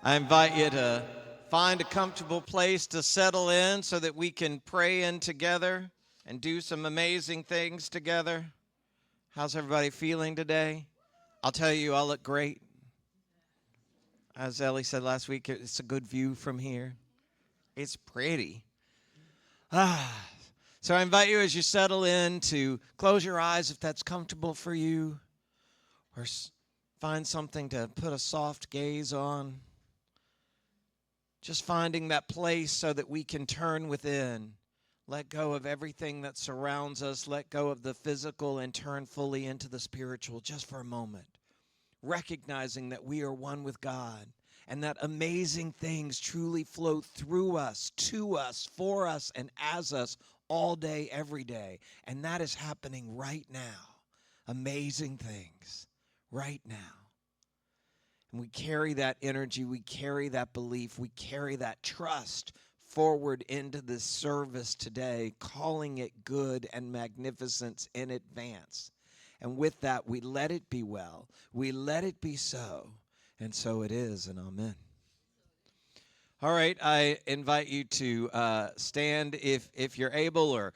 I invite you to find a comfortable place to settle in so that we can pray in together and do some amazing things together. How's everybody feeling today? I'll tell you, I look great. As Ellie said last week, it's a good view from here. It's pretty. So I invite you as you settle in to close your eyes if that's comfortable for you, or find something to put a soft gaze on. Just finding that place so that we can turn within, let go of everything that surrounds us, let go of the physical, and turn fully into the spiritual just for a moment. Recognizing that we are one with God and that amazing things truly flow through us, to us, for us, and as us all day, every day. And that is happening right now. Amazing things right now. And we carry that energy, we carry that belief, we carry that trust forward into this service today, calling it good and magnificence in advance. And with that, we let it be well. We let it be so. And so it is, and amen. All right, I invite you to stand if you're able, or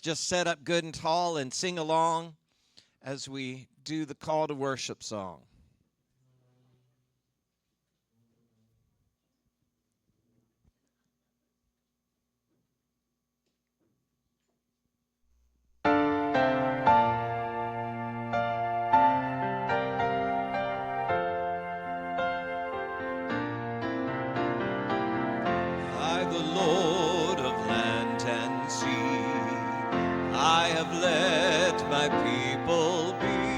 just set up good and tall and sing along as we do the call to worship song. I have let my people be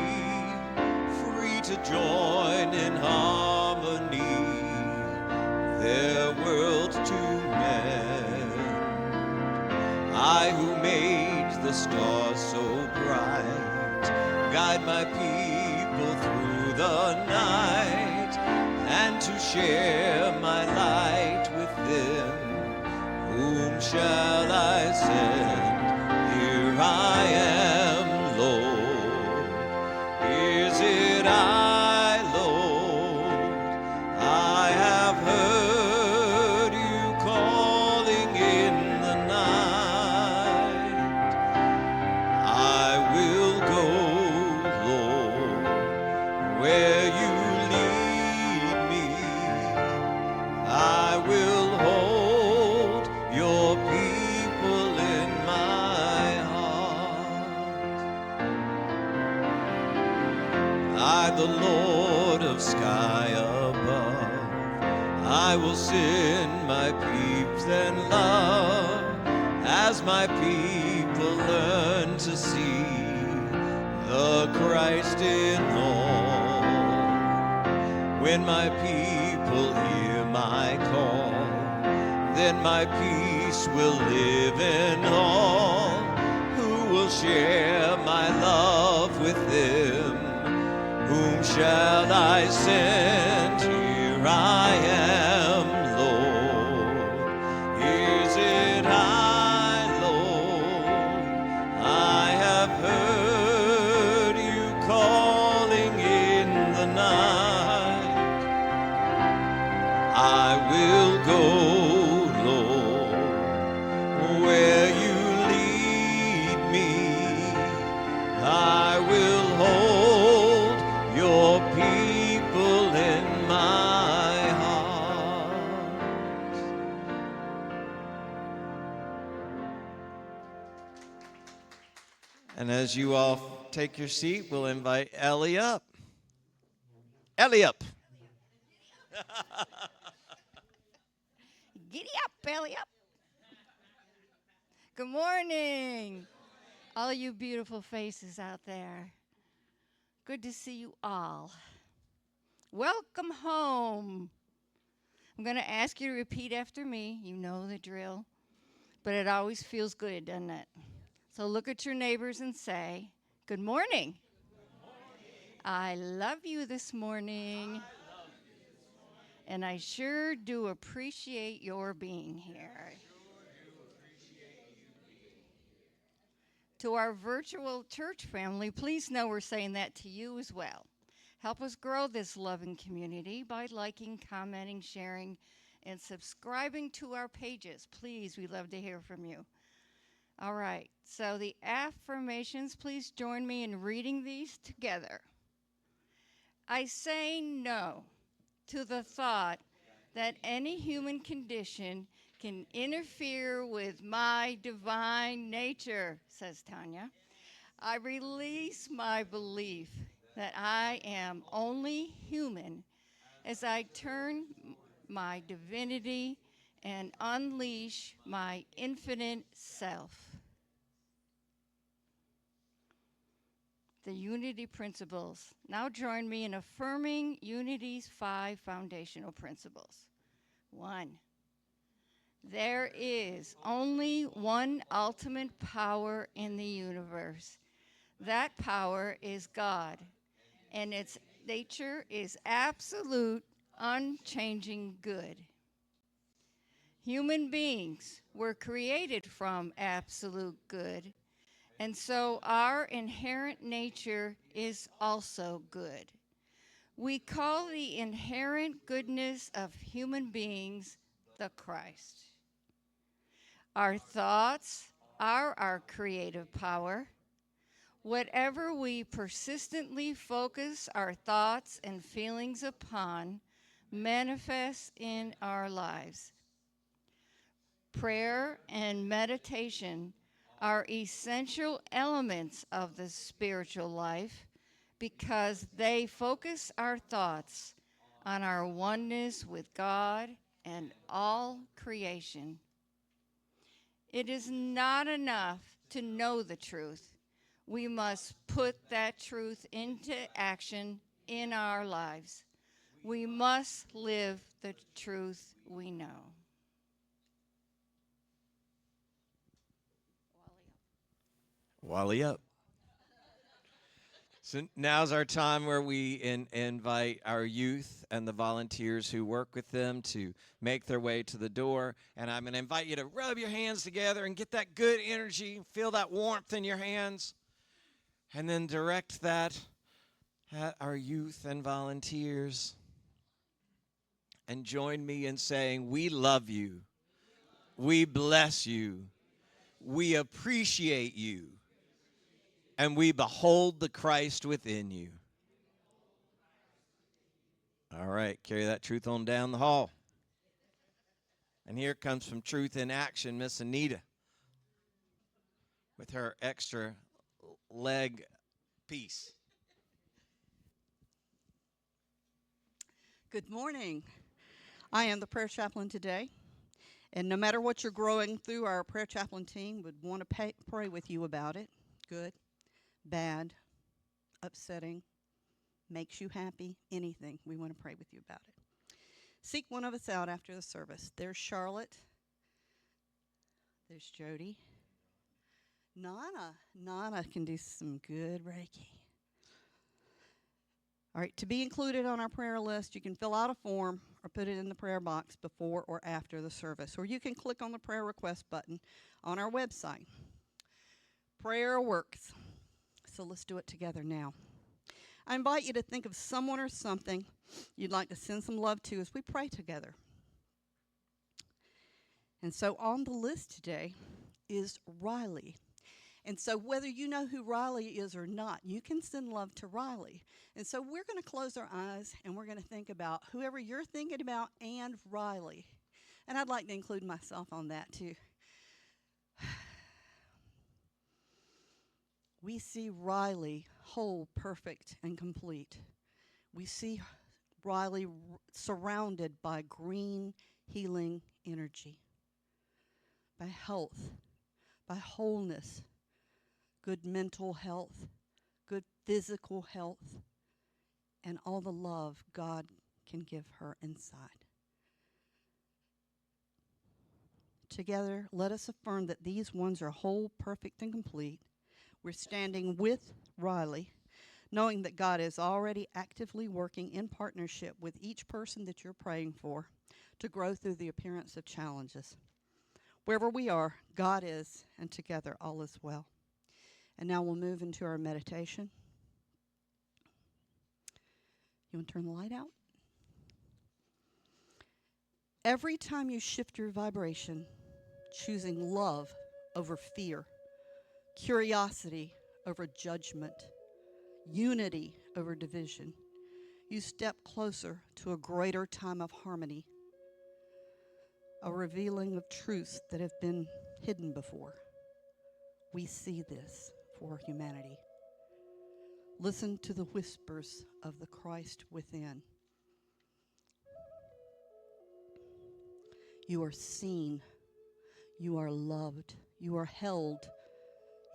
free to join in harmony, their world to mend. I who made the stars so bright, guide my people through the night, and to share my light with them, whom shall I send? Here I am, Lord. Is it I, Lord? I have heard you calling in the night. I will go, Lord, where you lead me. I will hold your people in my heart. I, the Lord of sky above, I will send my peeps and love, as my people learn to see the Christ in all. When my people hear my call, then my peace will live in all, who will share my love with them. Whom shall I send? Here I am, Lord. Is it I, Lord? I have heard you calling in the night. I will go, Lord, where you lead me. I will hold your people in my heart. And as you all take your seat, we'll invite Ellie up. Ellie up. Giddy up, belly up. Good morning, all you beautiful faces out there. Good to see you all. Welcome home. I'm going to ask you to repeat after me. You know the drill, but it always feels good, doesn't it? So look at your neighbors and say, good morning. Good morning. I love you this morning. And I sure do appreciate your being here. To our virtual church family, please know we're saying that to you as well. Help us grow this loving community by liking, commenting, sharing, and subscribing to our pages. Please, we'd love to hear from you. All right, so the affirmations, please join me in reading these together. I say no to the thought that any human condition can interfere with my divine nature, says Tanya. I release my belief that I am only human as I turn my divinity and unleash my infinite self. The unity principles. Now join me in affirming unity's 5 foundational principles. 1. There is only one ultimate power in the universe. That power is God, and its nature is absolute, unchanging good. Human beings were created from absolute good, and so our inherent nature is also good. We call the inherent goodness of human beings the Christ. Our thoughts are our creative power. Whatever we persistently focus our thoughts and feelings upon manifests in our lives. Prayer and meditation are essential elements of the spiritual life because they focus our thoughts on our oneness with God and all creation. It is not enough to know the truth. We must put that truth into action in our lives. We must live the truth we know. Wally up. So now's our time where we invite our youth and the volunteers who work with them to make their way to the door. And I'm going to invite you to rub your hands together and get that good energy, feel that warmth in your hands, and then direct that at our youth and volunteers. And join me in saying, we love you. We bless you. We appreciate you. And we behold the Christ within you. All right, carry that truth on down the hall. And here comes from Truth in Action, Miss Anita, with her extra leg piece. Good morning. I am the prayer chaplain today. And no matter what you're growing through, our prayer chaplain team would want to pray with you about it. Good, bad, upsetting, makes you happy, anything. We want to pray with you about it. Seek one of us out after the service. There's Charlotte. There's Jody. Nana can do some good Reiki. All right, to be included on our prayer list, you can fill out a form or put it in the prayer box before or after the service, or you can click on the prayer request button on our website. Prayer works, so let's do it together now. I invite you to think of someone or something you'd like to send some love to as we pray together. And so on the list today is Riley. And so whether you know who Riley is or not, you can send love to Riley. And so we're going to close our eyes and we're going to think about whoever you're thinking about and Riley. And I'd like to include myself on that too. We see Riley whole, perfect, and complete. We see Riley surrounded by green healing energy, by health, by wholeness, good mental health, good physical health, and all the love God can give her inside. Together, let us affirm that these ones are whole, perfect, and complete. We're standing with Riley, knowing that God is already actively working in partnership with each person that you're praying for to grow through the appearance of challenges. Wherever we are, God is, and together all is well. And now we'll move into our meditation. You want to turn the light out? Every time you shift your vibration, choosing love over fear, curiosity over judgment, unity over division, you step closer to a greater time of harmony, a revealing of truths that have been hidden before. We see this for humanity. Listen to the whispers of the Christ within. You are seen. You are loved. You are held.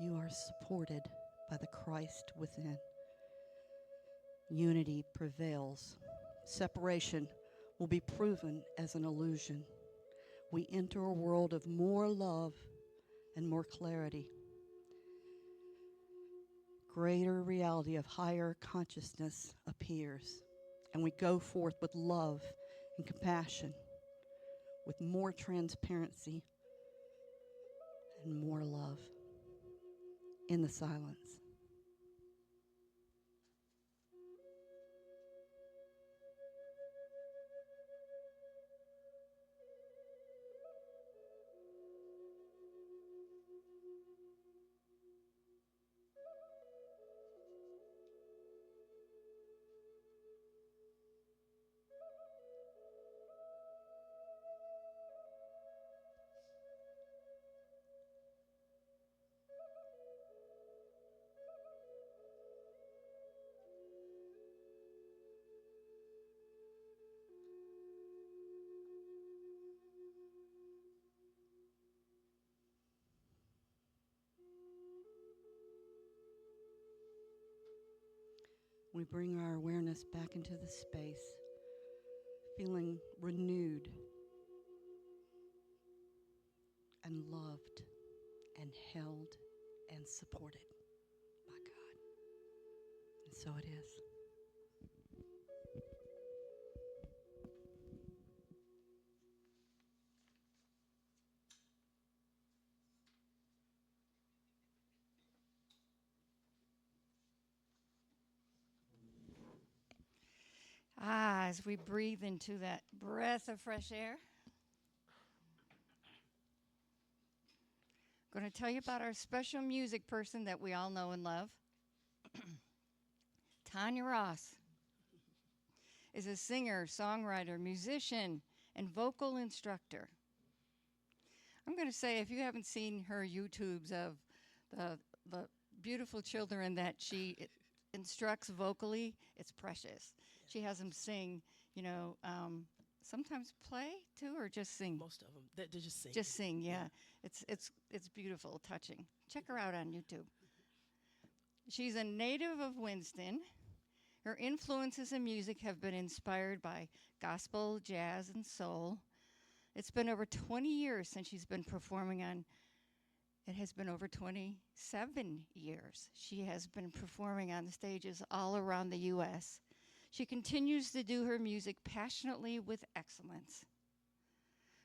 You are supported by the Christ within. Unity prevails. Separation will be proven as an illusion. We enter a world of more love and more clarity. Greater reality of higher consciousness appears, and we go forth with love and compassion, with more transparency and more love in the silence. We bring our awareness back into the space, feeling renewed and loved and held and supported by God. And so it is. As we breathe into that breath of fresh air, I'm going to tell you about our special music person that we all know and love. Tanya Ross is a singer, songwriter, musician, and vocal instructor. I'm going to say, if you haven't seen her YouTubes of the beautiful children that she instructs vocally, it's precious. She has them sing, sometimes play too, or just sing. Most of them, they just sing. Just sing, yeah. It's beautiful, touching. Check her out on YouTube. She's a native of Winston. Her influences in music have been inspired by gospel, jazz, and soul. It's been over 20 years since she's been performing on. It has been over 27 years. She has been performing on the stages all around the U.S. She continues to do her music passionately with excellence.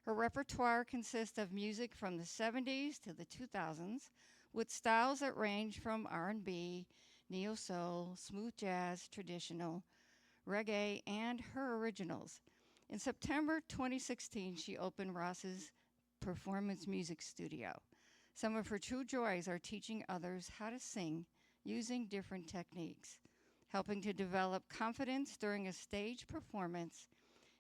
Her repertoire consists of music from the 70s to the 2000s, with styles that range from R&B, neo-soul, smooth jazz, traditional, reggae, and her originals. In September 2016, she opened Ross's Performance Music Studio. Some of her true joys are teaching others how to sing using different techniques, helping to develop confidence during a stage performance,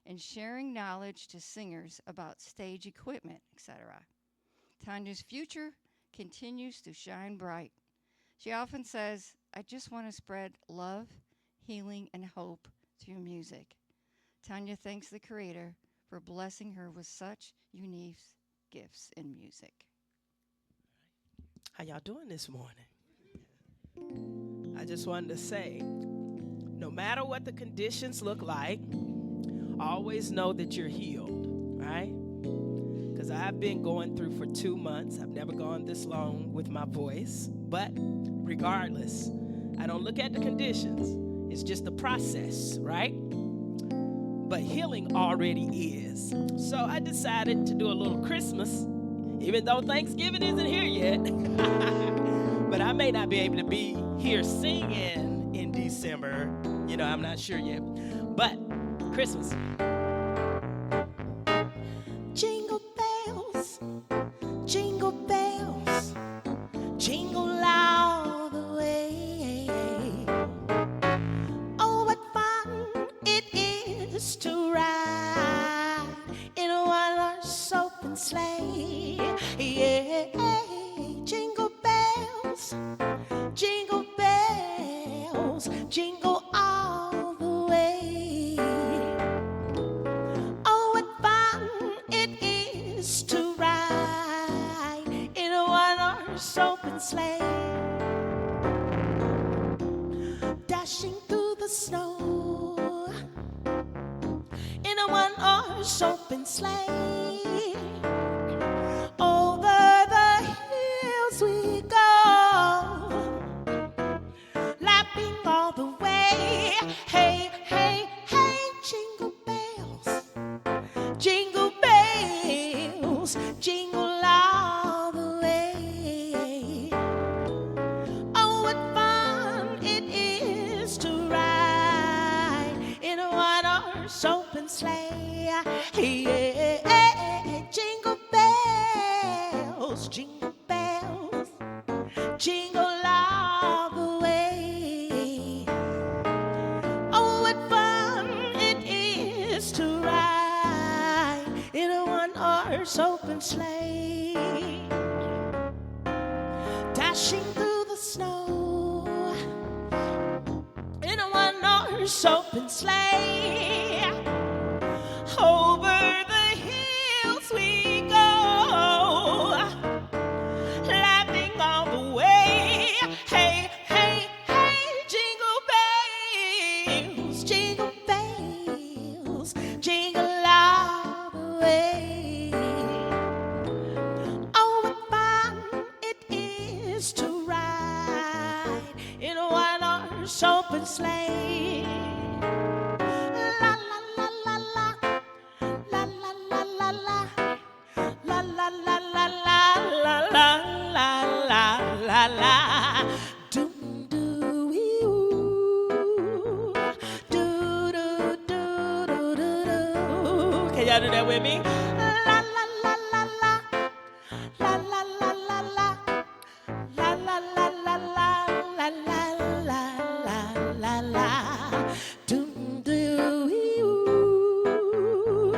and sharing knowledge to singers about stage equipment, etc. Tanya's future continues to shine bright. She often says, "I just want to spread love, healing, and hope through music." Tanya thanks the Creator for blessing her with such unique gifts in music. How y'all doing this morning? I just wanted to say, no matter what the conditions look like, always know that you're healed, right? Because I've been going through for 2 months. I've never gone this long with my voice. But regardless, I don't look at the conditions. It's just the process, right? But healing already is. So I decided to do a little Christmas, even though Thanksgiving isn't here yet. But I may not be able to be here singing in December. You know, I'm not sure yet. But Christmas. Jingle bells, jingle bells, jingle all the way. Oh, what fun it is to ride in a one-horse open sleigh. Yeah, jingle bells, jingle all the way. Oh, what fun it is to ride in a one-horse open sleigh, dashing through the snow in a one-horse open sleigh. Over the hills we go, laughing all the way. Hey, hey, hey, jingle bells, jingle all the way. Oh, what fun it is to ride in a one-horse open sleigh. Yeah, jingle bells, jingle all the way. Oh, what fun it is to ride in a one-horse open sleigh, dashing through the snow in a one-horse open sleigh. Over the hills we go, laughing all the way. Hey, hey, hey, jingle bells, jingle all the way. Oh, what fun it is to ride in a one-horse open sleigh. La la la la la, la la la la la, la la la la la, la la la la. Doom doo wee oo, doo doo doo doo doo doo. Can y'all do that with me? La la la la la, la la la la la, la la la la la, la la la la la. Doom doo wee oo,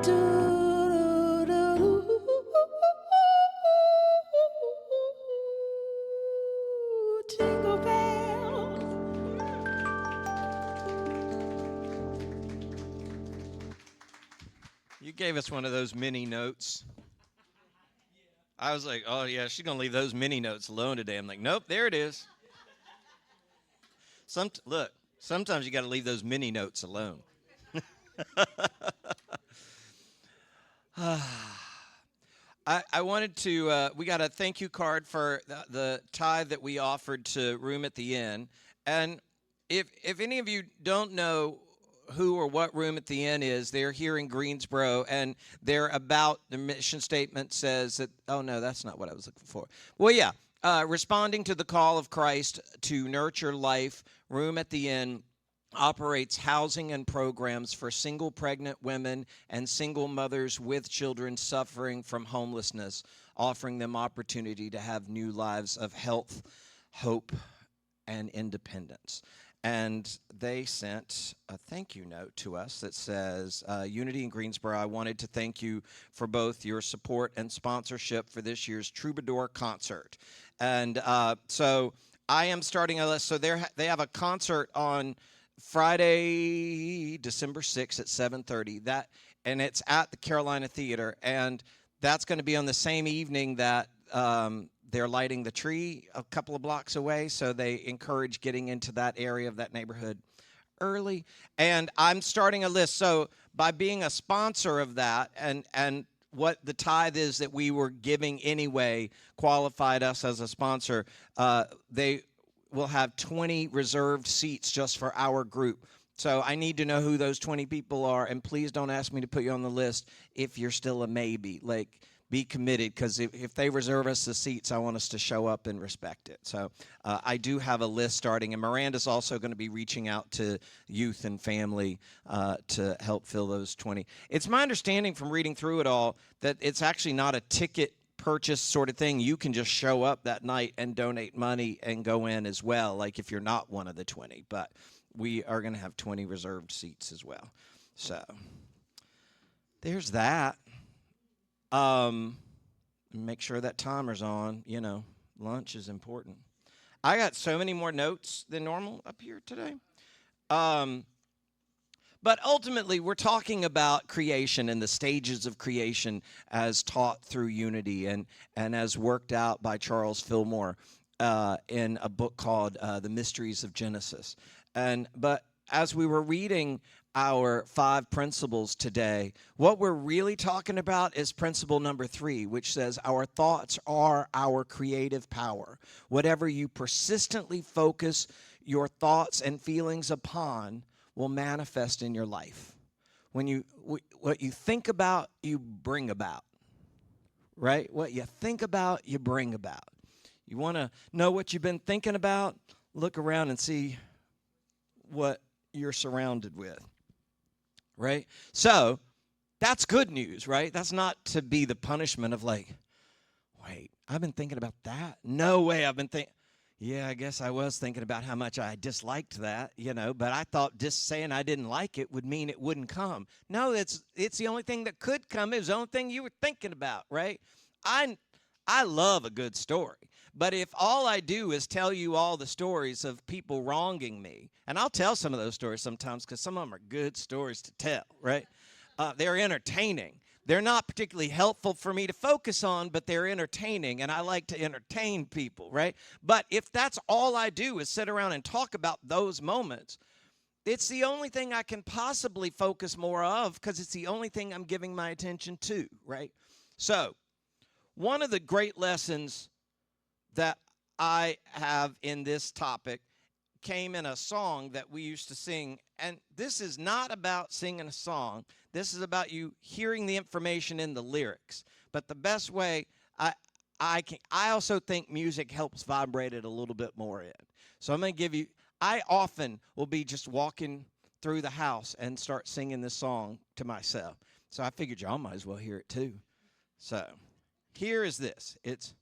doo doo doo doo. Jingle bells. You gave us one of those mini notes. I was like, oh, yeah, she's going to leave those mini notes alone today. I'm like, nope, there it is. Look, sometimes you got to leave those mini notes alone. I wanted to, we got a thank you card for the tithe that we offered to Room at the Inn. And if any of you don't know who or what Room at the Inn is, they're here in Greensboro, and they're about, the mission statement says that, oh no, that's not what I was looking for. Well, yeah, responding to the call of Christ to nurture life, Room at the Inn operates housing and programs for single pregnant women and single mothers with children suffering from homelessness, offering them opportunity to have new lives of health, hope, and independence. And they sent a thank you note to us that says, Unity in Greensboro, I wanted to thank you for both your support and sponsorship for this year's Troubadour concert. And so I am starting a list. So they have a concert on Friday, December 6th at 7:30. And it's at the Carolina Theater. And that's going to be on the same evening that they're lighting the tree a couple of blocks away, so they encourage getting into that area of that neighborhood early. And I'm starting a list. So by being a sponsor of that, and what the tithe is that we were giving anyway qualified us as a sponsor, they will have 20 reserved seats just for our group. So I need to know who those 20 people are, and please don't ask me to put you on the list if you're still a maybe. Like, be committed, because if they reserve us the seats, I want us to show up and respect it. So I do have a list starting, and Miranda's also going to be reaching out to youth and family to help fill those 20. It's my understanding from reading through it all that it's actually not a ticket purchase sort of thing. You can just show up that night and donate money and go in as well, like if you're not one of the 20. But we are going to have 20 reserved seats as well. So there's that. Make sure that timer's on. You know, lunch is important. I got so many more notes than normal up here today. But ultimately, we're talking about creation and the stages of creation as taught through Unity and as worked out by Charles Fillmore in a book called The Ministries of Genesis. But as we were reading our 5 principles today, what we're really talking about is principle number 3, which says our thoughts are our creative power. Whatever you persistently focus your thoughts and feelings upon will manifest in your life. What you think about, you bring about. Right? What you think about, you bring about. You want to know what you've been thinking about? Look around and see what you're surrounded with. Right? So, that's good news, right? That's not to be the punishment of like, wait, I've been thinking about that? No way I've been thinking. Yeah, I guess I was thinking about how much I disliked that, but I thought just saying I didn't like it would mean it wouldn't come. No, it's the only thing that could come. It was the only thing you were thinking about, right? I love a good story. But if all I do is tell you all the stories of people wronging me, and I'll tell some of those stories sometimes because some of them are good stories to tell, right? They're entertaining. They're not particularly helpful for me to focus on, but they're entertaining, and I like to entertain people, right? But if that's all I do is sit around and talk about those moments, it's the only thing I can possibly focus more of because it's the only thing I'm giving my attention to, right? So, one of the great lessons that I have in this topic came in a song that we used to sing, and this is not about singing a song. This is about you hearing the information in the lyrics. But the best way I also think music helps vibrate it a little bit more in. So I'm going to give you. I often will be just walking through the house and start singing this song to myself. So I figured y'all might as well hear it too. So here is this. It's.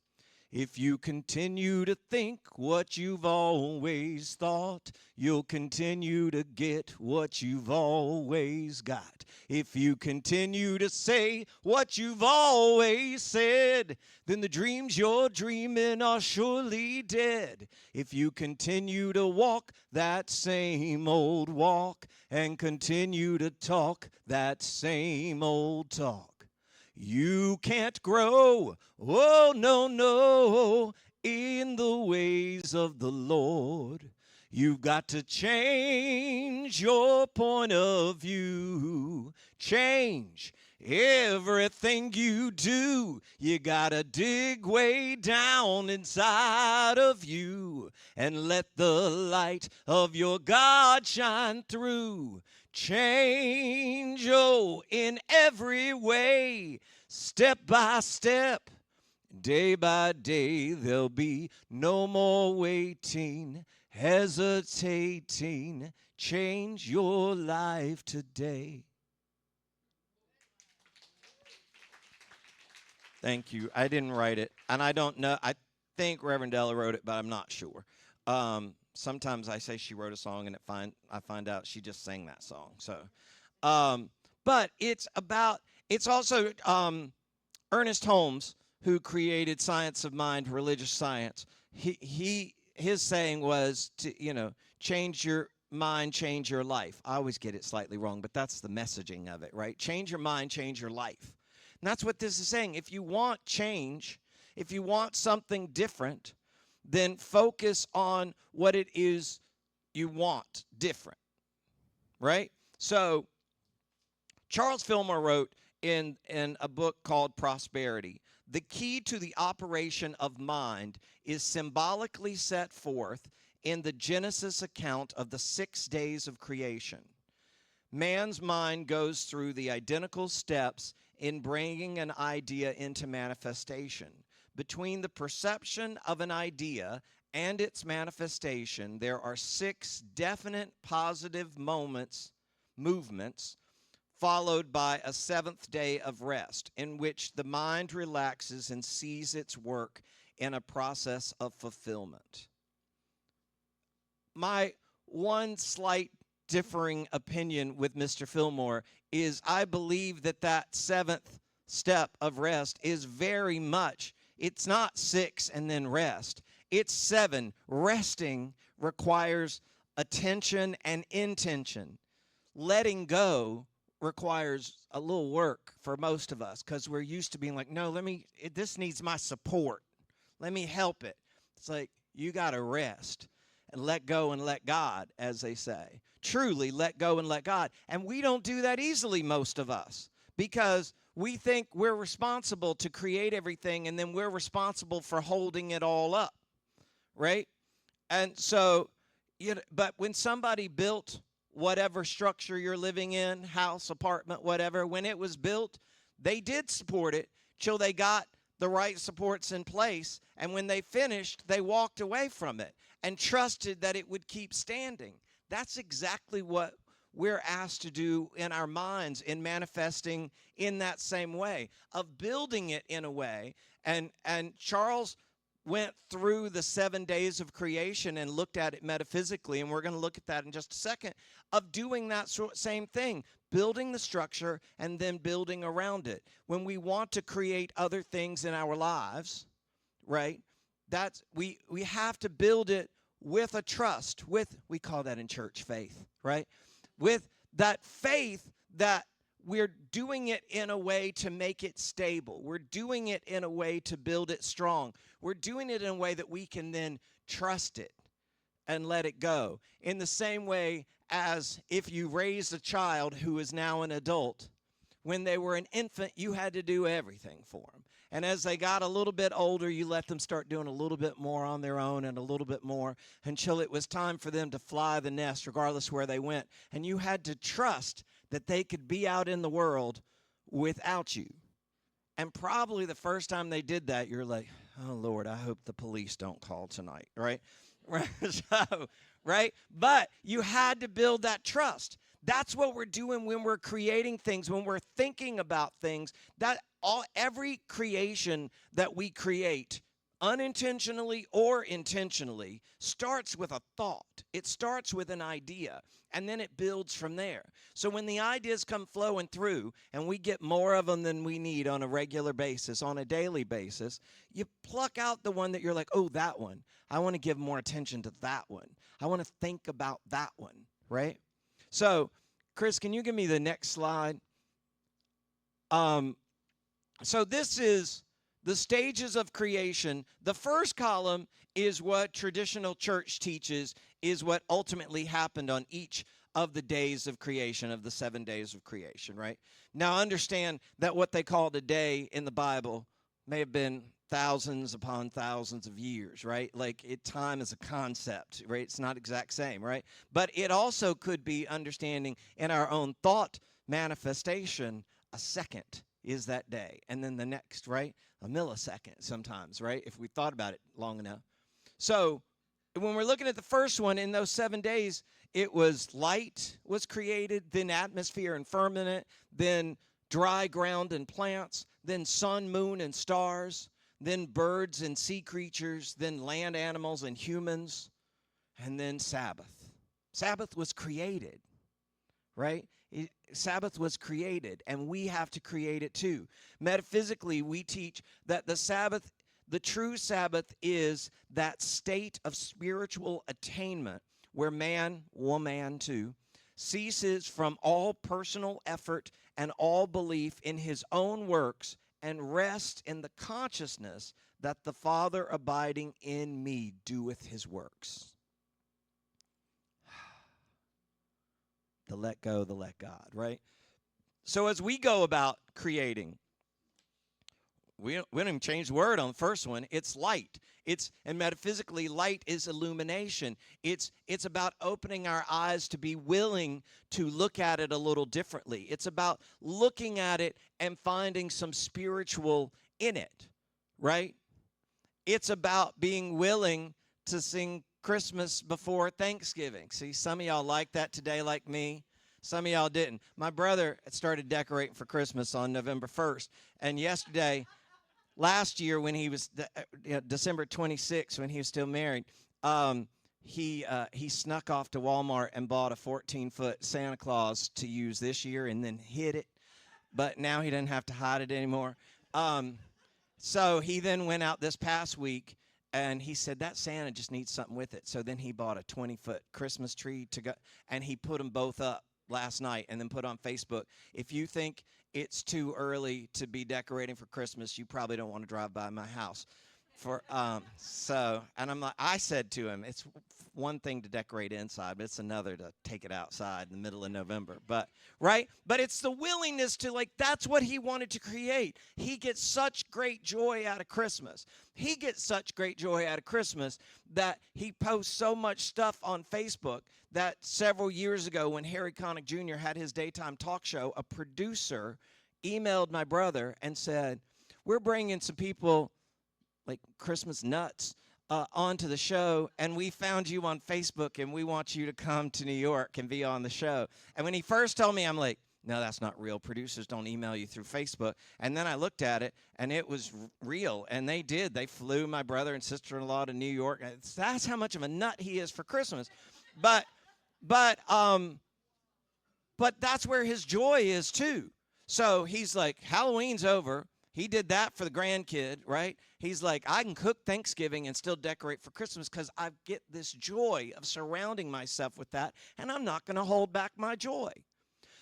If you continue to think what you've always thought, you'll continue to get what you've always got. If you continue to say what you've always said, then the dreams you're dreaming are surely dead. If you continue to walk that same old walk and continue to talk that same old talk, you can't grow, oh no, no, in the ways of the Lord. You've got to change your point of view. Change everything you do. You gotta dig way down inside of you and let the light of your God shine through. Change, oh, in every way, step by step, day by day. There'll be no more waiting, hesitating. Change your life today. Thank you. I didn't write it, and I don't know. I think Reverend Della wrote it, but I'm not sure. Sometimes I say she wrote a song, and I find out she just sang that song. So, but it's also Ernest Holmes, who created Science of Mind, religious science. His saying was to change your mind, change your life. I always get it slightly wrong, but that's the messaging of it, right? Change your mind, change your life. And that's what this is saying. If you want change, if you want something different, then focus on what it is you want different, right? So Charles Fillmore wrote in a book called Prosperity, the key to the operation of mind is symbolically set forth in the Genesis account of the 6 days of creation. man's mind goes through the identical steps in bringing an idea into manifestation. Between the perception of an idea and its manifestation, there are 6 definite positive movements, followed by a 7th day of rest, in which the mind relaxes and sees its work in a process of fulfillment. My one slight differing opinion with Mr. Fillmore is I believe that 7th step of rest is very much, it's not 6 and then rest. It's 7. Resting requires attention and intention. Letting go requires a little work for most of us because we're used to being like, no, this needs my support. Let me help it. It's like, you got to rest and let go and let God, as they say. Truly let go and let God. And we don't do that easily, most of us, because we think we're responsible to create everything and then we're responsible for holding it all up, right? And so, but when somebody built whatever structure you're living in, house, apartment, whatever, when it was built, they did support it till they got the right supports in place. And when they finished, they walked away from it and trusted that it would keep standing. That's exactly what we're asked to do in our minds in manifesting in that same way, of building it in a way. And Charles went through the 7 days of creation and looked at it metaphysically, and we're going to look at that in just a second, of doing that same thing, building the structure and then building around it. When we want to create other things in our lives, right, that's we have to build it with a trust, we call that in church faith, right? With that faith that we're doing it in a way to make it stable. We're doing it in a way to build it strong. We're doing it in a way that we can then trust it and let it go. In the same way as if you raised a child who is now an adult, when they were an infant, you had to do everything for them. And as they got a little bit older, you let them start doing a little bit more on their own and a little bit more until it was time for them to fly the nest, regardless where they went. And you had to trust that they could be out in the world without you. And probably the first time they did that, you're like, oh, Lord, I hope the police don't call tonight, right? So, right? But you had to build that trust. That's what we're doing when we're creating things, when we're thinking about things. Every creation that we create, unintentionally or intentionally, starts with a thought. It starts with an idea, and then it builds from there. So when the ideas come flowing through, and we get more of them than we need on a regular basis, on a daily basis, you pluck out the one that you're like, oh, that one. I want to give more attention to that one. I want to think about that one, right? So, Chris, can you give me the next slide? So this is the stages of creation. The first column is what traditional church teaches is what ultimately happened on each of the days of creation, of the 7 days of creation, right? Now understand that what they called a day in the Bible may have been thousands upon thousands of years, right? Like time is a concept, right? It's not exact same, right? But it also could be understanding in our own thought manifestation, a second is that day. And then the next, right? A millisecond sometimes, right? If we thought about it long enough. So when we're looking at the first one, in those 7 days, it was light was created, then atmosphere and firmament, then dry ground and plants, then sun, moon, and stars, then birds and sea creatures, then land animals and humans, and then Sabbath. Sabbath was created, right? Sabbath was created, and we have to create it too. Metaphysically, we teach that the Sabbath, the true Sabbath, is that state of spiritual attainment where man, woman too, ceases from all personal effort and all belief in his own works and rests in the consciousness that the Father abiding in me doeth his works. The let go, the let God, right? So as we go about creating, we don't even change the word on the first one. It's light. And metaphysically, light is illumination. It's about opening our eyes to be willing to look at it a little differently. It's about looking at it and finding some spiritual in it, right? It's about being willing to sing Christmas before Thanksgiving. See, some of y'all like that today like me. Some of y'all didn't. My brother started decorating for Christmas on November 1st. And last year when he was, December 26th, when he was still married, he snuck off to Walmart and bought a 14-foot Santa Claus to use this year and then hid it. But now he doesn't have to hide it anymore. So he then went out this past week, and he said that Santa just needs something with it. So then he bought a 20-foot Christmas tree to go, and he put them both up last night and then put on Facebook. If you think it's too early to be decorating for Christmas, you probably don't want to drive by my house. And I'm like, I said to him, it's one thing to decorate inside, but it's another to take it outside in the middle of November. But it's the willingness to, that's what he wanted to create. He gets such great joy out of Christmas. He gets such great joy out of Christmas that he posts so much stuff on Facebook that several years ago when Harry Connick Jr. had his daytime talk show, a producer emailed my brother and said, we're bringing some people like Christmas nuts onto the show, and we found you on Facebook, and we want you to come to New York and be on the show. And when he first told me, I'm like, no, that's not real. Producers don't email you through Facebook. And then I looked at it, and it was real, and they did. They flew my brother and sister-in-law to New York. That's how much of a nut he is for Christmas. But that's where his joy is, too. So he's like, Halloween's over. He did that for the grandkid, right? He's like, I can cook Thanksgiving and still decorate for Christmas because I get this joy of surrounding myself with that, and I'm not going to hold back my joy.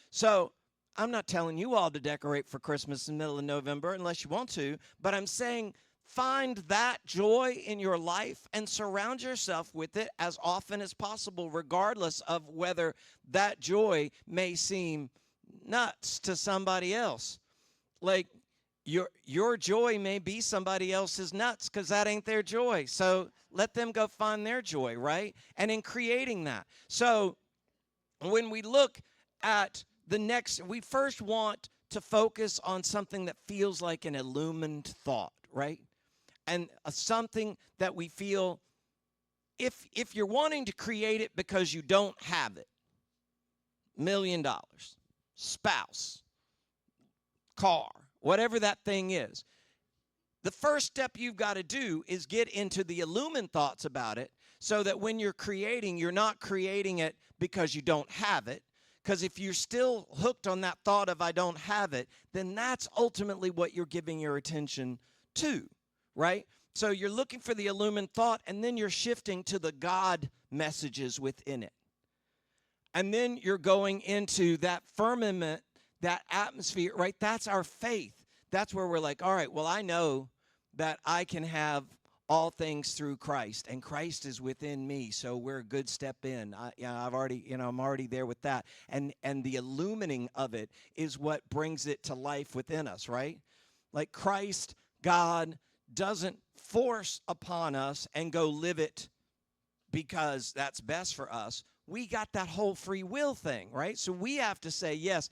So I'm not telling you all to decorate for Christmas in the middle of November unless you want to, but I'm saying find that joy in your life and surround yourself with it as often as possible, regardless of whether that joy may seem nuts to somebody else. Like, your joy may be somebody else's nuts because that ain't their joy. So let them go find their joy, right? And in creating that. So when we look at we first want to focus on something that feels like an illumined thought, right? And something that we feel, if you're wanting to create it because you don't have it, $1 million, spouse, car, whatever that thing is, the first step you've got to do is get into the illumined thoughts about it so that when you're creating, you're not creating it because you don't have it. Because if you're still hooked on that thought of I don't have it, then that's ultimately what you're giving your attention to, right? So you're looking for the illumined thought, and then you're shifting to the God messages within it. And then you're going into that firmament, that atmosphere, right? That's our faith. That's where we're like, all right, well, I know that I can have all things through Christ, and Christ is within me, so we're a good step in. I'm already there with that. And the illumining of it is what brings it to life within us, right? Like Christ, God, doesn't force upon us and go live it because that's best for us. We got that whole free will thing, right? So we have to say, yes,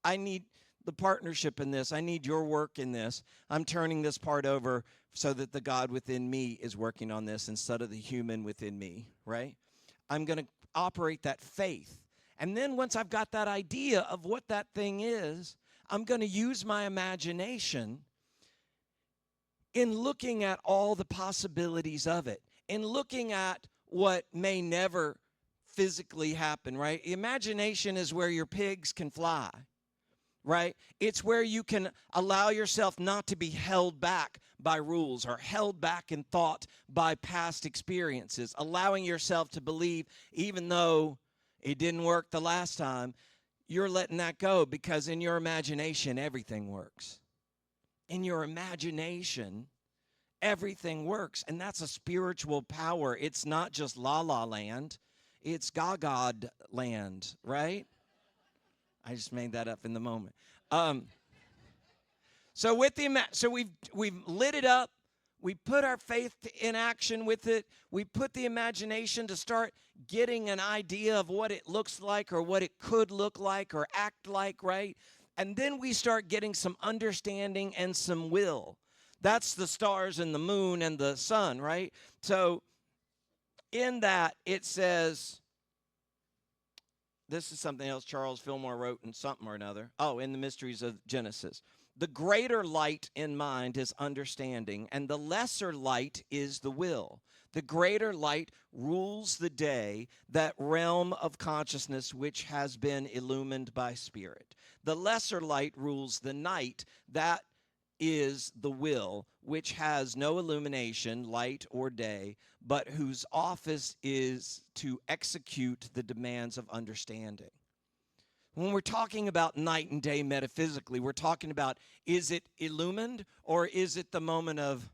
I need the partnership in this. I need your work in this. I'm turning this part over so that the God within me is working on this instead of the human within me, right? I'm going to operate that faith. And then once I've got that idea of what that thing is, I'm going to use my imagination in looking at all the possibilities of it, in looking at what may never physically happen, right? Imagination is where your pigs can fly, right? It's where you can allow yourself not to be held back by rules or held back in thought by past experiences, allowing yourself to believe even though it didn't work the last time, you're letting that go because in your imagination, everything works. In your imagination, everything works, and that's a spiritual power. It's not just la-la land. It's Gaga land, right? I just made that up in the moment. So we've lit it up. We put our faith in action with it. We put the imagination to start getting an idea of what it looks like or what it could look like or act like, right? And then we start getting some understanding and some will. That's the stars and the moon and the sun, right? So in that, it says, this is something else Charles Fillmore wrote in something or another. Oh, in the Mysteries of Genesis. The greater light in mind is understanding, and the lesser light is the will. The greater light rules the day, that realm of consciousness which has been illumined by spirit. The lesser light rules the night, that is the will, which has no illumination, light or day, but whose office is to execute the demands of understanding. When we're talking about night and day metaphysically, we're talking about, is it illumined or is it the moment of,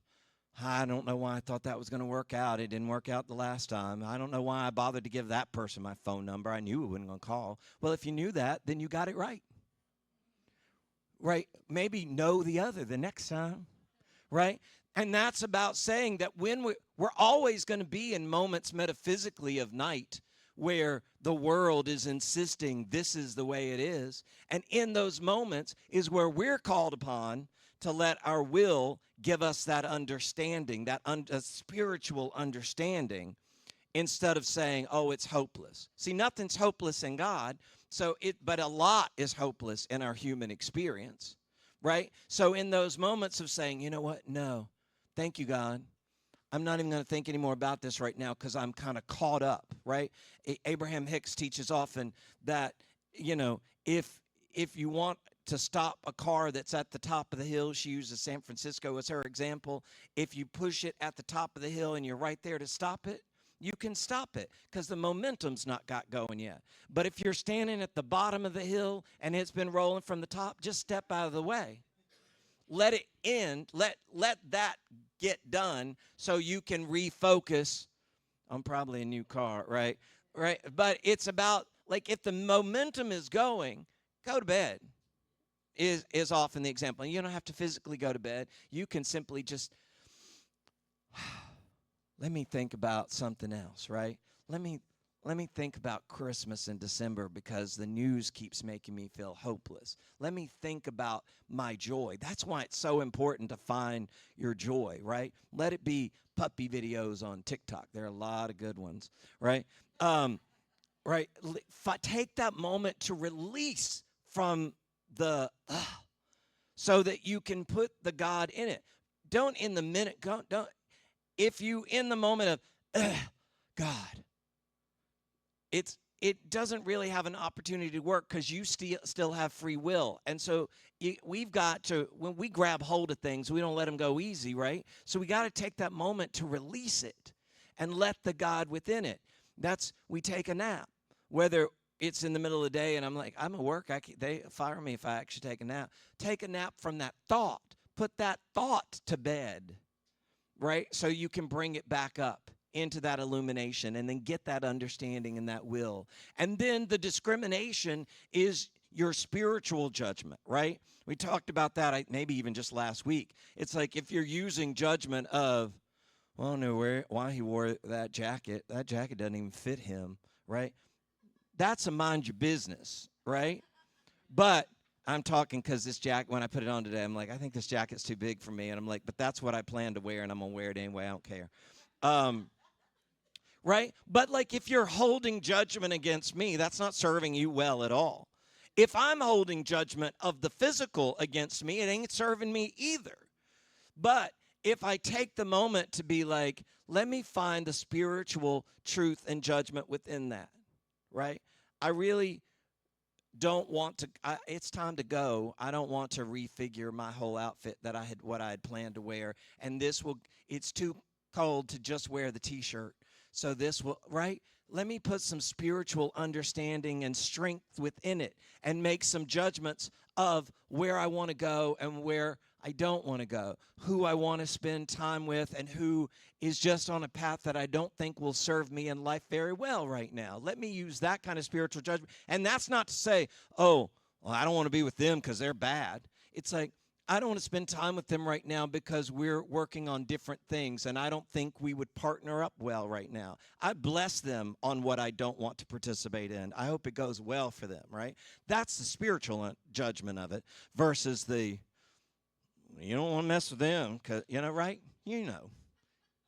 I don't know why I thought that was going to work out. It didn't work out the last time. I don't know why I bothered to give that person my phone number. I knew it wasn't going to call. Well, if you knew that, then you got it right. Right? Maybe know the other the next time. Right? And that's about saying that when we're always going to be in moments metaphysically of night where the world is insisting this is the way it is. And in those moments is where we're called upon to let our will give us that understanding, that spiritual understanding, instead of saying, oh, it's hopeless. See, nothing's hopeless in God, but a lot is hopeless in our human experience, right? So in those moments of saying, you know what, no, thank you, God. I'm not even going to think anymore about this right now because I'm kind of caught up, right? Abraham Hicks teaches often that, if you want to stop a car that's at the top of the hill, she uses San Francisco as her example. If you push it at the top of the hill and you're right there to stop it, you can stop it because the momentum's not got going yet. But if you're standing at the bottom of the hill and it's been rolling from the top, just step out of the way. Let it end. Let that get done so you can refocus on probably a new car, right? Right. But it's about, like, if the momentum is going, go to bed is often the example. You don't have to physically go to bed. You can simply just, let me think about something else, right? Let me think about Christmas in December because the news keeps making me feel hopeless. Let me think about my joy. That's why it's so important to find your joy, right? Let it be puppy videos on TikTok. There are a lot of good ones, right? Right. Take that moment to release from the so that you can put the God in it. Don't in the minute don't if you in the moment of God, it doesn't really have an opportunity to work because you still have free will. And so we've got to, when we grab hold of things, we don't let them go easy, right? So we got to take that moment to release it and let the God within it. We take a nap, whether it's in the middle of the day and I'm like, I'm at work, they fire me if I actually take a nap. Take a nap from that thought. Put that thought to bed, right? So you can bring it back up into that illumination and then get that understanding and that will. And then the discrimination is your spiritual judgment, right? We talked about that maybe even just last week. It's like if you're using judgment of, well, I don't know why he wore that jacket. That jacket doesn't even fit him, right? That's a mind your business, right? But I'm talking because this jacket, when I put it on today, I'm like, I think this jacket's too big for me. And I'm like, but that's what I plan to wear, and I'm going to wear it anyway. I don't care. Right? But like if you're holding judgment against me, that's not serving you well at all. If I'm holding judgment of the physical against me, it ain't serving me either. But if I take the moment to be like, let me find the spiritual truth and judgment within that, right? I really don't want to, it's time to go. I don't want to refigure my whole outfit that what I had planned to wear. And it's too cold to just wear the t-shirt. So this will, right? Let me put some spiritual understanding and strength within it and make some judgments of where I want to go and where I don't want to go, who I want to spend time with, and who is just on a path that I don't think will serve me in life very well right now. Let me use that kind of spiritual judgment. And that's not to say, oh, well, I don't want to be with them because they're bad. It's like, I don't want to spend time with them right now because we're working on different things, and I don't think we would partner up well right now. I bless them on what I don't want to participate in. I hope it goes well for them, right? That's the spiritual judgment of it versus the, you don't want to mess with them, 'cause, right? You know.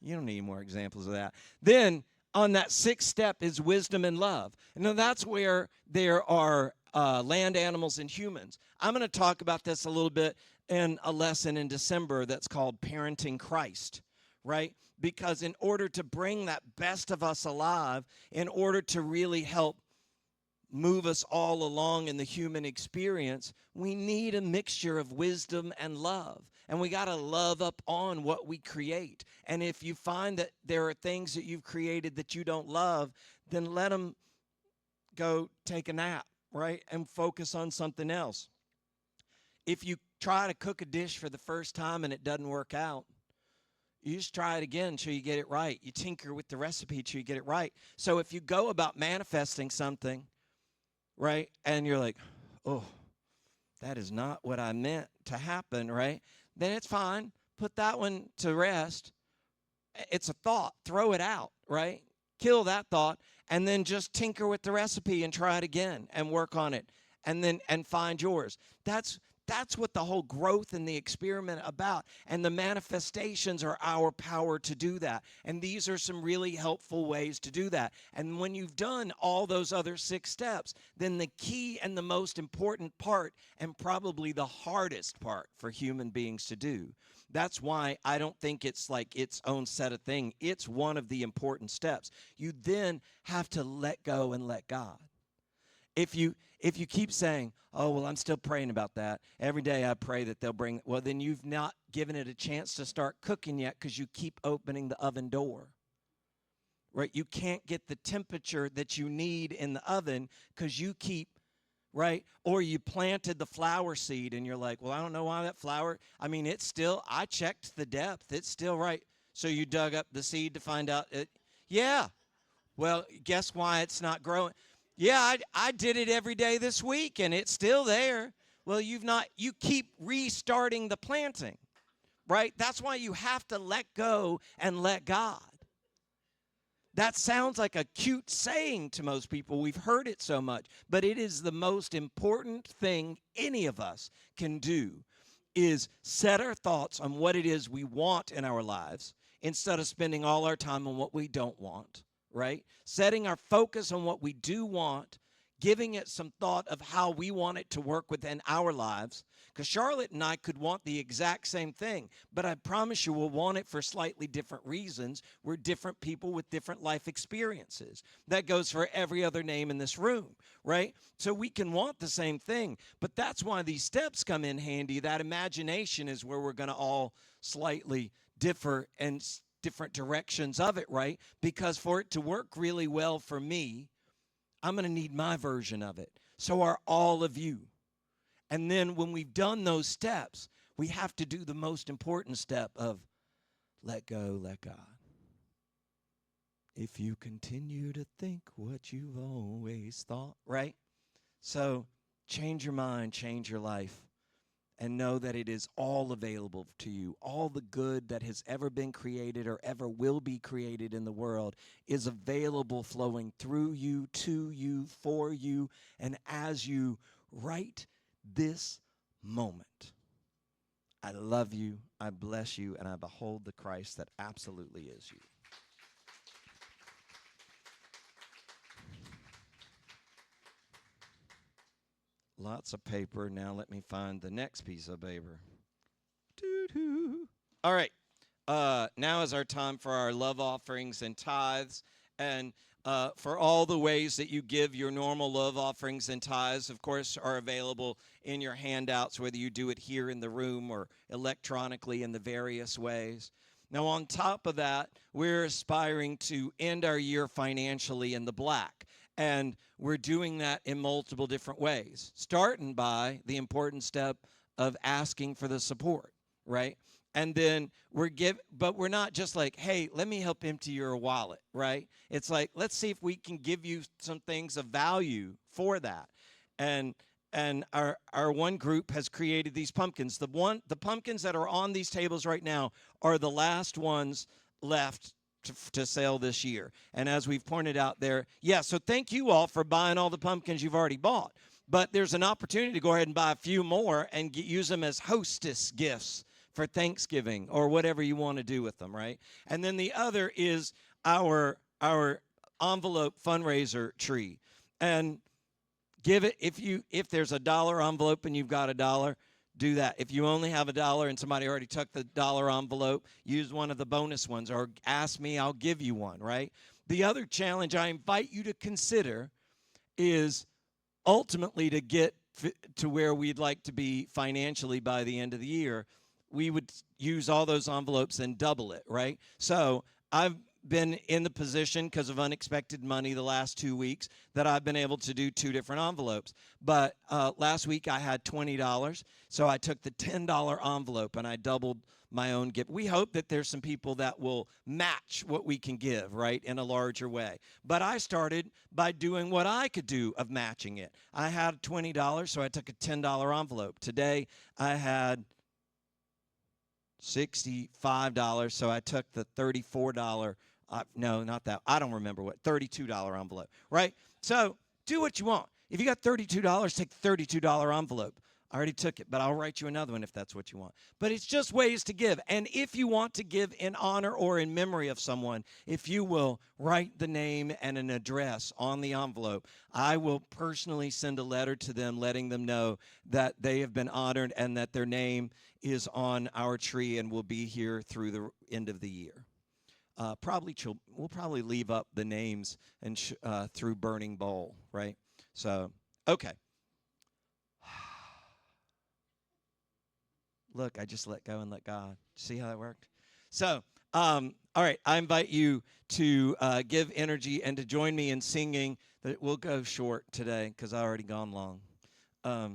You don't need more examples of that. Then on that sixth step is wisdom and love. And now that's where there are land animals and humans. I'm going to talk about this a little bit in a lesson in December that's called Parenting Christ, right? Because in order to bring that best of us alive, in order to really help move us all along in the human experience, we need a mixture of wisdom and love. And we got to love up on what we create. And if you find that there are things that you've created that you don't love, then let them go take a nap, right? And focus on something else. If you try to cook a dish for the first time and it doesn't work out, you just try it again until you get it right. You tinker with the recipe until you get it right. So if you go about manifesting something, right, and you're like, oh, that is not what I meant to happen, right, then it's fine. Put that one to rest. It's a thought. Throw it out, right? Kill that thought, and then just tinker with the recipe and try it again and work on it, and find yours. That's what the whole growth and the experiment about. And the manifestations are our power to do that. And these are some really helpful ways to do that. And when you've done all those other 6 steps, then the key and the most important part, and probably the hardest part for human beings to do, that's why I don't think it's like its own set of thing. It's one of the important steps. You then have to let go and let God. If you keep saying, oh, well, I'm still praying about that. Every day I pray that they'll bring, well, then you've not given it a chance to start cooking yet because you keep opening the oven door, right? You can't get the temperature that you need in the oven because you keep, right? Or you planted the flower seed and you're like, well, I don't know why that flower, it's still, I checked the depth. It's still right. So you dug up the seed to find out it, yeah. Well, guess why it's not growing? Yeah, I did it every day this week, and it's still there. Well, you keep restarting the planting, right? That's why you have to let go and let God. That sounds like a cute saying to most people. We've heard it so much, but it is the most important thing any of us can do, is set our thoughts on what it is we want in our lives instead of spending all our time on what we don't want. Right? Setting our focus on what we do want, giving it some thought of how we want it to work within our lives. Because Charlotte and I could want the exact same thing, but I promise you we'll want it for slightly different reasons. We're different people with different life experiences. That goes for every other name in this room, right? So we can want the same thing, but that's why these steps come in handy. That imagination is where we're going to all slightly differ and different directions of it, right? Because for it to work really well for me, I'm going to need my version of it. So are all of you. And then when we've done those steps, we have to do the most important step of let go, let God. If you continue to think what you've always thought, right? So change your mind, change your life. And know that it is all available to you. All the good that has ever been created or ever will be created in the world is available, flowing through you, to you, for you, and as you right this moment. I love you, I bless you, and I behold the Christ that absolutely is you. Lots of paper. Now let me find the next piece of paper. Doo-doo. All right. Now is our time for our love offerings and tithes. And for all the ways that you give your normal love offerings and tithes, of course, are available in your handouts, whether you do it here in the room or electronically in the various ways. Now, on top of that, we're aspiring to end our year financially in the black. And we're doing that in multiple different ways, starting by the important step of asking for the support, right? And then but we're not just like, hey, let me help empty your wallet, right? It's like, let's see if we can give you some things of value for that. And and our one group has created these pumpkins. The pumpkins that are on these tables right now are the last ones left to sell this year. And as we've pointed out there, so thank you all for buying all the pumpkins you've already bought. But there's an opportunity to go ahead and buy a few more and use them as hostess gifts for Thanksgiving or whatever you want to do with them, right? And then the other is our envelope fundraiser tree. And give it, if there's a dollar envelope and you've got $1, do that. If you only have $1 and somebody already took the dollar envelope, use one of the bonus ones or ask me, I'll give you one, right? The other challenge I invite you to consider is ultimately to get to where we'd like to be financially by the end of the year. We would use all those envelopes and double it, right? So I've been in the position because of unexpected money the last 2 weeks that I've been able to do 2 different envelopes. But last week I had $20, so I took the $10 envelope and I doubled my own gift. We hope that there's some people that will match what we can give, right, in a larger way. But I started by doing what I could do of matching it. I had $20, so I took a $10 envelope. Today I had $65, so I took the $34, no, not that, I don't remember what, $32 envelope, right? So do what you want. If you got $32, take the $32 envelope. I already took it, but I'll write you another one if that's what you want. But it's just ways to give. And if you want to give in honor or in memory of someone, if you will write the name and an address on the envelope, I will personally send a letter to them letting them know that they have been honored and that their name is on our tree and will be here through the end of the year. We'll probably leave up the names and through Burning Bowl, right? So, okay. Look, I just let go and let God. See how that worked? So, all right, I invite you to give energy and to join me in singing. That we'll go short today because I already gone long. I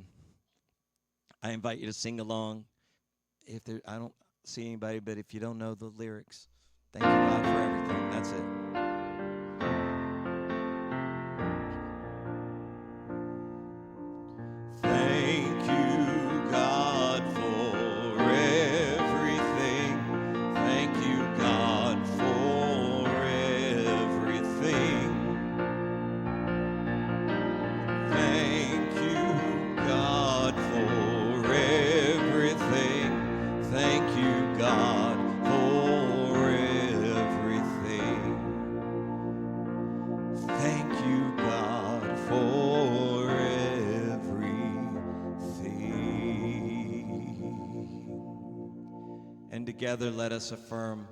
invite you to sing along. I don't see anybody, but if you don't know the lyrics, thank you, God, for everything. That's it. Thank you, God, for everything. Thank you, God, for everything. Thank you, God, for everything. Thank you, God, for everything. Thank you, God, for everything. And together let us affirm,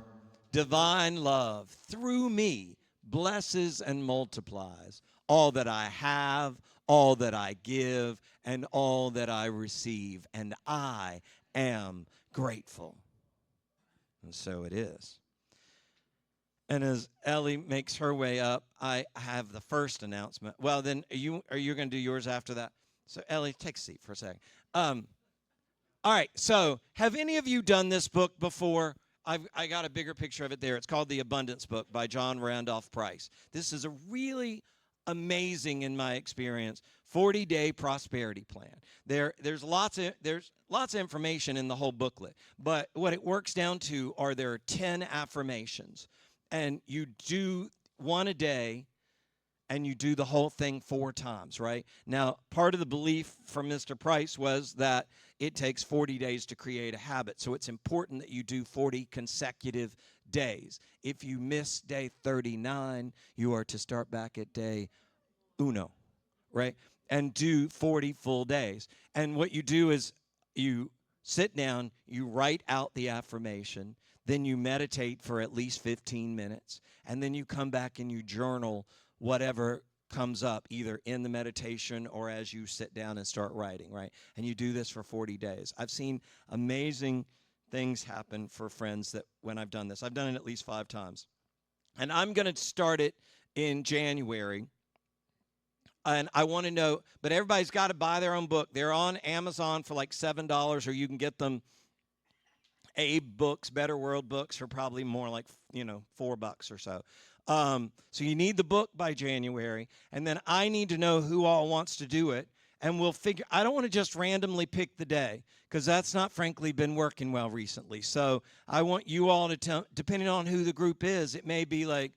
divine love through me blesses and multiplies all that I have, all that I give, and all that I receive, and I am grateful. And so it is. And as Ellie makes her way up, I have the first announcement. Well, then are you going to do yours after that? So Ellie, take a seat for a second. All right, so have any of you done this book before? I got a bigger picture of it there. It's called The Abundance Book by John Randolph Price. This is a really amazing, in my experience, 40-day prosperity plan. There's lots of information in the whole booklet, but what it works down to are there are 10 affirmations, and you do one a day, and you do the whole thing 4 times, right? Now, part of the belief from Mr. Price was that it takes 40 days to create a habit, so it's important that you do 40 consecutive days. If you miss day 39, you are to start back at day uno, right? And do 40 full days. And what you do is you sit down, you write out the affirmation, then you meditate for at least 15 minutes, and then you come back and you journal whatever comes up, either in the meditation or as you sit down and start writing, right? And you do this for 40 days. I've seen amazing things happen for friends that when I've done this. I've done it at least 5 times. And I'm going to start it in January. And I want to know, but everybody's got to buy their own book. They're on Amazon for like $7, or you can get them Abe Books, Better World Books for probably more like, $4 or so. So you need the book by January, and then I need to know who all wants to do it. and we'll figure. I don't want to just randomly pick the day because that's not, frankly, been working well recently. So I want you all to tell, depending on who the group is, it may be like,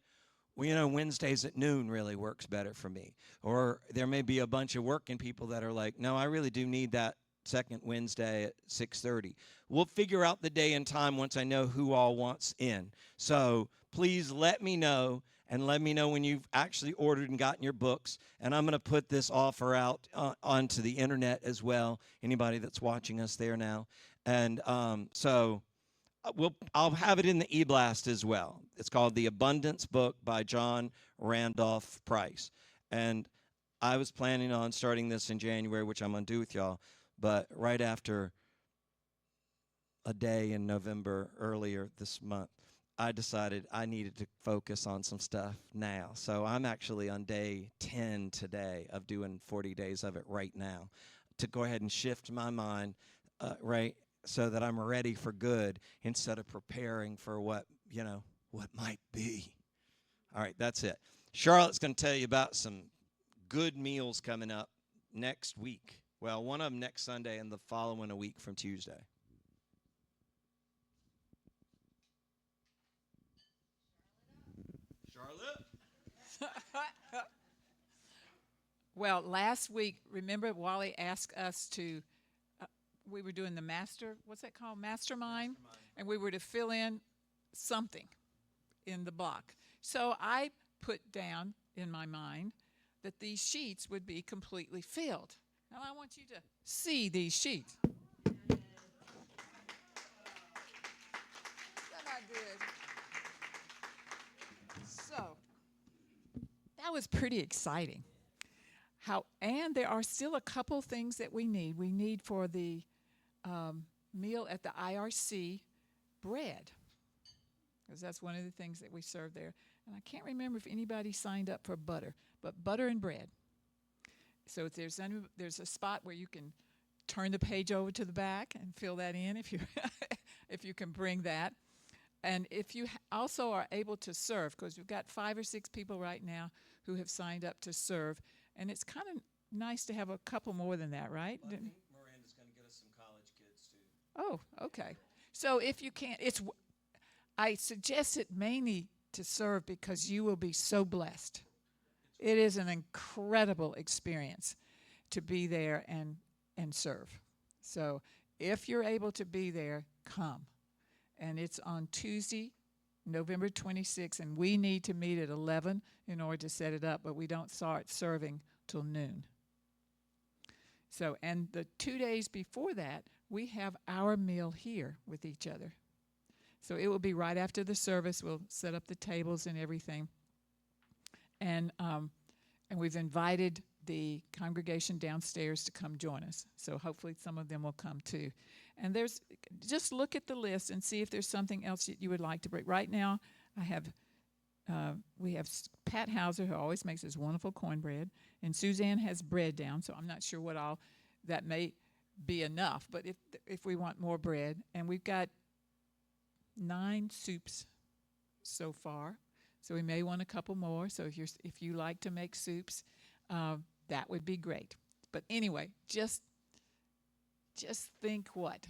well, Wednesdays at noon really works better for me. Or there may be a bunch of working people that are like, no, I really do need that second Wednesday at 6:30. We'll figure out the day and time once I know who all wants in. So please let me know, and let me know when you've actually ordered and gotten your books. And I'm going to put this offer out onto the internet as well, anybody that's watching us there now. And I'll have it in the e-blast as well. It's called The Abundance Book by John Randolph Price. And I was planning on starting this in January, which I'm going to do with y'all. But right after a day in November earlier this month, I decided I needed to focus on some stuff now. So I'm actually on day 10 today of doing 40 days of it right now to go ahead and shift my mind, right, so that I'm ready for good instead of preparing for what might be. All right, that's it. Charlotte's going to tell you about some good meals coming up next week. Well, one of them next Sunday and the following a week from Tuesday. Charlotte? Well, last week, remember Wally asked us to, we were doing the what's that called? Mastermind? And we were to fill in something in the block. So I put down in my mind that these sheets would be completely filled. Now I want you to see these sheets. Isn't that good? So that was pretty exciting. And there are still a couple things that we need. We need for the meal at the IRC bread, because that's one of the things that we serve there. And I can't remember if anybody signed up for butter, but butter and bread. So if there's a spot where you can turn the page over to the back and fill that in if you if you can bring that. And if you also are able to serve, because we've got 5 or 6 people right now who have signed up to serve, and it's kind of nice to have a couple more than that, right? Well, I think Miranda's going to get us some college kids too. Oh, okay. So if you can't, I suggest it mainly to serve because you will be so blessed. It is an incredible experience to be there and serve. So if you're able to be there, come. And it's on Tuesday, November 26th, and we need to meet at 11 in order to set it up, but we don't start serving till noon. So, and the 2 days before that, we have our meal here with each other. So it will be right after the service. We'll set up the tables and everything. And we've invited the congregation downstairs to come join us. So hopefully some of them will come too. And just look at the list and see if there's something else that you would like to bring. Right now, we have Pat Hauser, who always makes this wonderful cornbread, and Suzanne has bread down. So I'm not sure what all that may be enough. But if we want more bread, and we've got 9 soups so far. So we may want a couple more. So if you like to make soups, that would be great. But anyway, just think what?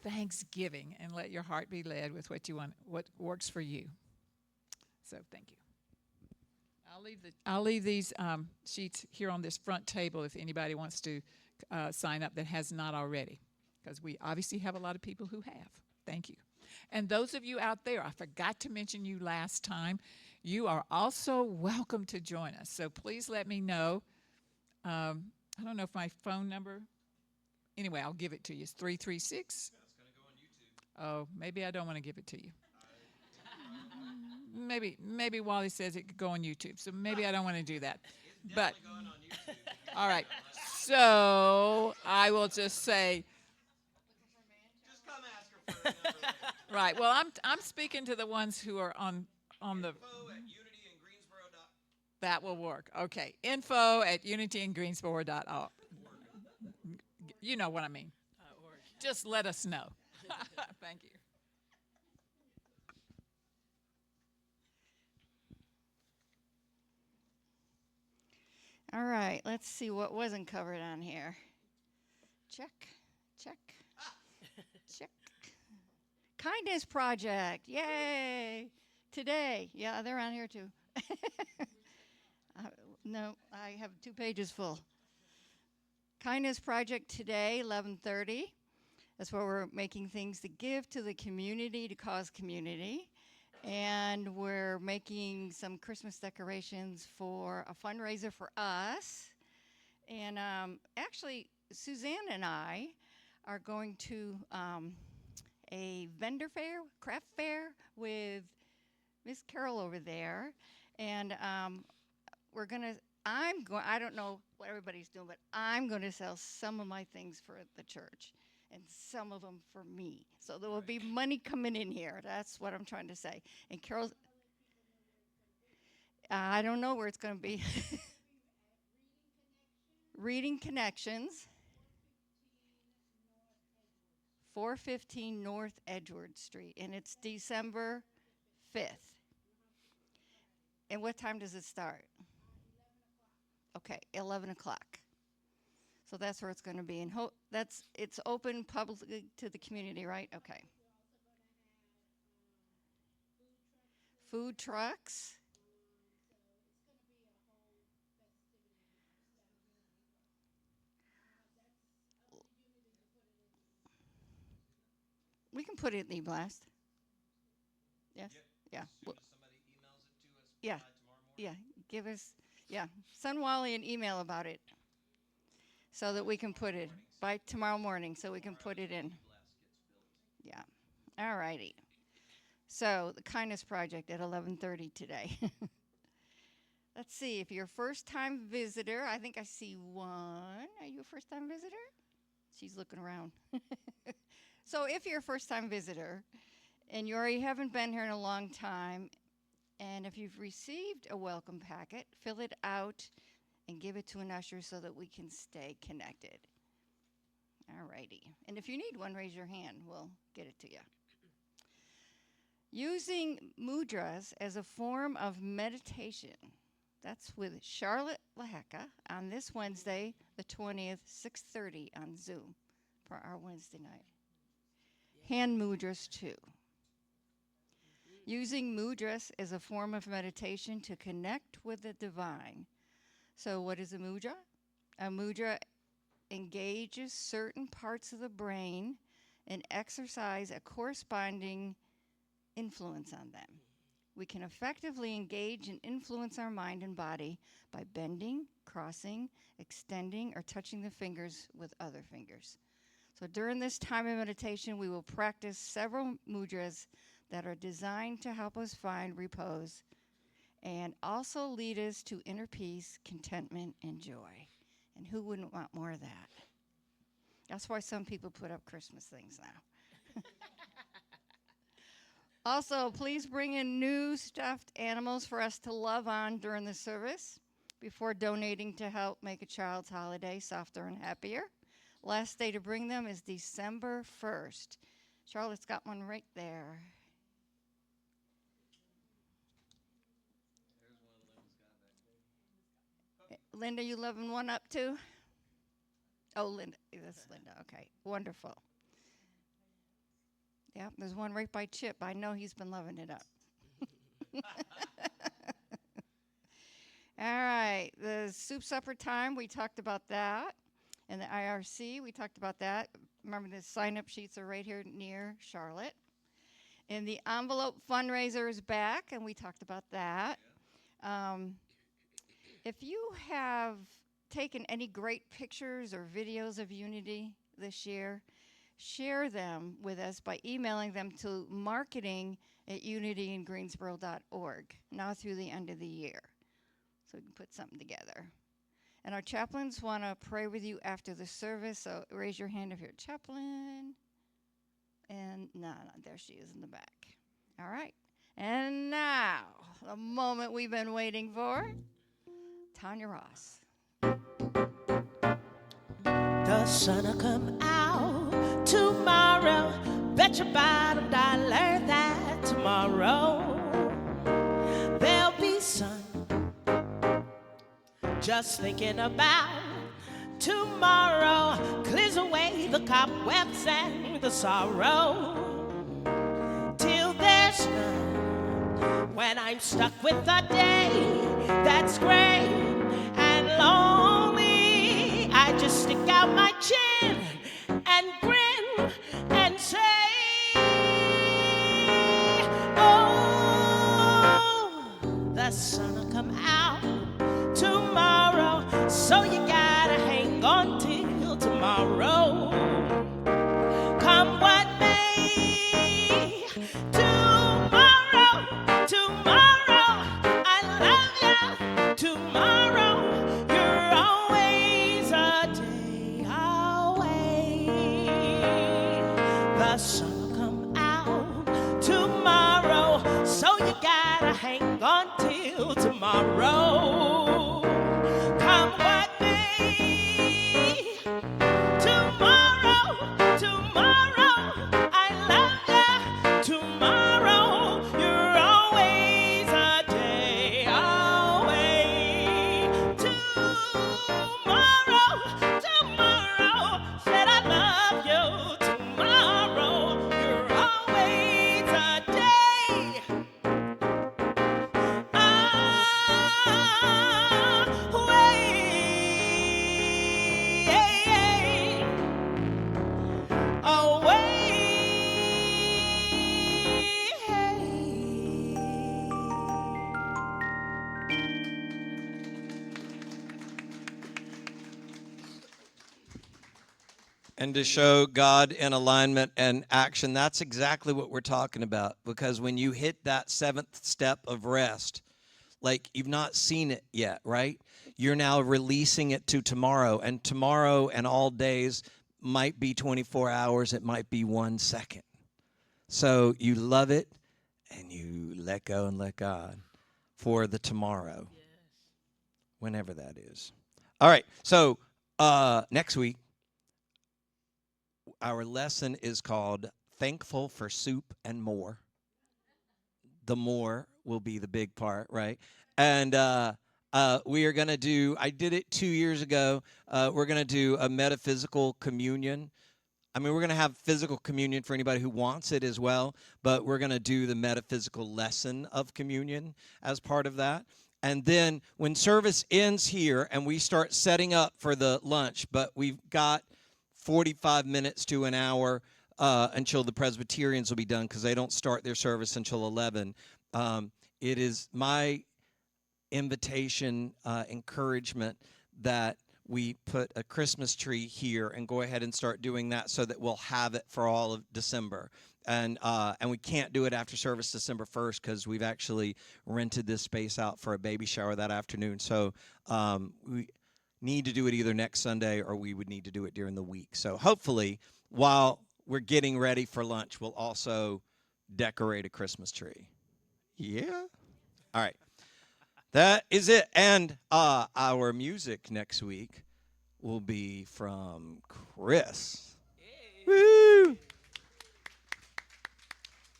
Thanksgiving, and let your heart be led with what you want, what works for you. So thank you. I'll leave these sheets here on this front table if anybody wants to sign up that has not already, because we obviously have a lot of people who have. Thank you. And those of you out there, I forgot to mention you last time, you are also welcome to join us. So please let me know. I don't know if my phone number, anyway, I'll give it to you. It's 336. Yeah, it's going to go on YouTube. Oh, maybe I don't want to give it to you. Maybe Wally says it could go on YouTube, so maybe I don't want to do that. It's But definitely going on YouTube. all right, so I will just say, Just come ask her for a number later. right. Well, I'm speaking to the ones who are on the. Info@unityandgreensboro.org. That will work. Okay, info@unityandgreensboro.org. You know what I mean. Just let us know. Thank you. All right, let's see what wasn't covered on here. Check, check, check. Kindness Project, yay! Today, yeah, they're on here too. No, I have 2 pages full. Kindness Project today, 11:30. That's where we're making things to give to the community, to cause community. And we're making some Christmas decorations for a fundraiser for us. And actually, Suzanne and I are going to a vendor fair, craft fair with Miss Carol over there. And I don't know what everybody's doing, but I'm going to sell some of my things for the church and some of them for me. So there will be money coming in here. That's what I'm trying to say. And Carol's, I don't know where it's going to be. Reading Connections, 415 North Edward Street, and it's December 5th. And what time does it start? Okay, 11 o'clock. So that's where it's going to be. And it's open publicly to the community, right? Okay. Food trucks. We can put it in the e-blast. Yes? Yeah. Somebody emails it to us Yeah. by tomorrow morning. Yeah, give us, send Wally an email about it so that we can put it by tomorrow morning so we can put it in. Yeah, all righty. So the Kindness Project at 11:30 today. Let's see, if you're a first-time visitor, I think I see one. Are you a first-time visitor? She's looking around. So if you're a first-time visitor and you already haven't been here in a long time, and if you've received a welcome packet, fill it out and give it to an usher so that we can stay connected. All righty. And if you need one, raise your hand. We'll get it to you. Using mudras as a form of meditation. That's with Charlotte Laheka on this Wednesday, the 20th, 6:30 on Zoom for our Wednesday night. Hand mudras too. Using mudras as a form of meditation to connect with the divine. So what is a mudra? A mudra engages certain parts of the brain and exercise a corresponding influence on them. We can effectively engage and influence our mind and body by bending, crossing, extending, or touching the fingers with other fingers. So during this time of meditation, we will practice several mudras that are designed to help us find repose and also lead us to inner peace, contentment, and joy. And who wouldn't want more of that? That's why some people put up Christmas things now. Also, please bring in new stuffed animals for us to love on during the service before donating to help make a child's holiday softer and happier. Last day to bring them is December 1st. Charlotte's got one right there. Linda, you loving one up too? Oh, Linda. That's Linda. Okay. Wonderful. Yeah, there's one right by Chip. I know he's been loving it up. All right. The soup supper time, we talked about that. And the IRC, we talked about that. Remember, the sign-up sheets are right here near Charlotte. And the envelope fundraiser is back, and we talked about that. If you have taken any great pictures or videos of Unity this year, share them with us by emailing them to marketing@unityingreensboro.org now through the end of the year, so we can put something together. And our chaplains want to pray with you after the service, so raise your hand if you're a chaplain. And no, there she is in the back. All right. And now, the moment we've been waiting for, Tanya Ross. The sun'll come out tomorrow. Bet your bottom dollar that tomorrow there'll be sun Just thinking about tomorrow clears away the cobwebs and the sorrow. Till there's none, when I'm stuck with a day that's gray and lonely, I just stick out my chin and grin and say, oh, the sun'll come out tomorrow, so you gotta hang on till tomorrow. Come what may, tomorrow, tomorrow, I love you. Tomorrow, you're always a day away. The sun'll come out tomorrow, so you gotta hang on till tomorrow. Come what may, tomorrow, tomorrow, I love you. Tomorrow, you're always a day away. Tomorrow, tomorrow, said I love you. Tomorrow, you're always a day And to show God in alignment and action, that's exactly what we're talking about. Because when you hit that seventh step of rest, like you've not seen it yet, right? You're now releasing it to tomorrow. And tomorrow and all days might be 24 hours. It might be 1 second. So you love it and you let go and let God for the tomorrow. Yes. Whenever that is. All right. So next week, our lesson is called Thankful for Soup and More. The more will be the big part, right? And we are going to do, I did it 2 years ago. We're going to do a metaphysical communion. I mean, we're going to have physical communion for anybody who wants it as well, but we're going to do the metaphysical lesson of communion as part of that. And then when service ends here and we start setting up for the lunch, but we've got 45 minutes to an hour until the Presbyterians will be done because they don't start their service until 11. It is my invitation, encouragement that we put a Christmas tree here and go ahead and start doing that so that we'll have it for all of December. And we can't do it after service December 1st because we've actually rented this space out for a baby shower that afternoon. So we need to do it either next Sunday or we would need to do it during the week. So hopefully, while we're getting ready for lunch, we'll also decorate a Christmas tree. Yeah? All right. That is it. And our music next week will be from Chris. Woo!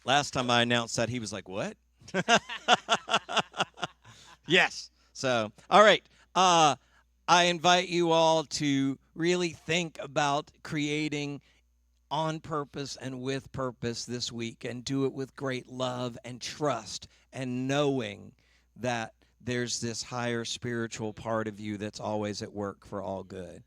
Last time I announced that, he was like, what? Yes. So, all right. I invite you all to really think about creating on purpose and with purpose this week and do it with great love and trust and knowing that there's this higher spiritual part of you that's always at work for all good.